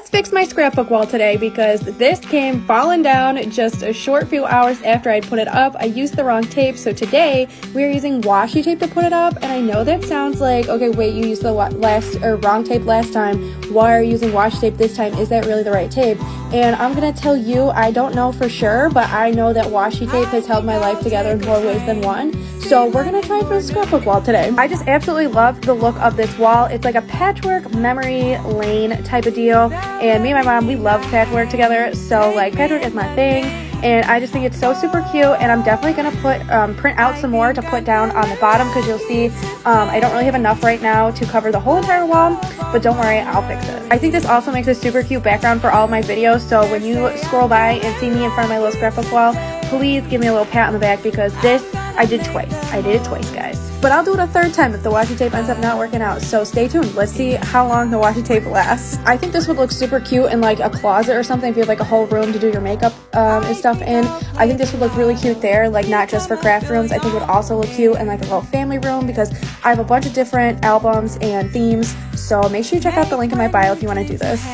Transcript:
let's fix my scrapbook wall today because this came falling down just a short few hours after I put it up. I used the wrong tape, so today we're using washi tape to put it up. And I know that sounds like, okay, wait, you used the wrong tape last time. Why are you using washi tape this time? Is that really the right tape? And I'm gonna tell you, I don't know for sure, but I know that washi tape has held my life together in more ways than one. So we're gonna try it for the scrapbook wall today. I just absolutely love the look of this wall. It's like a patchwork memory lane type of deal. And me and my mom, we love patchwork together. So like patchwork is my thing. And I just think it's so super cute. And I'm definitely gonna print out some more to put down on the bottom because you'll see I don't really have enough right now to cover the whole entire wall. But don't worry, I'll fix it. I think this also makes a super cute background for all of my videos. So when you scroll by and see me in front of my little scrapbook wall, please give me a little pat on the back because this I did twice. I did it twice, guys. But I'll do it a third time if the washi tape ends up not working out. So stay tuned. Let's see how long the washi tape lasts. I think this would look super cute in like a closet or something if you have like a whole room to do your makeup and stuff in. I think this would look really cute there, like not just for craft rooms. I think it would also look cute in like a little family room because I have a bunch of different albums and themes. So make sure you check out the link in my bio if you want to do this.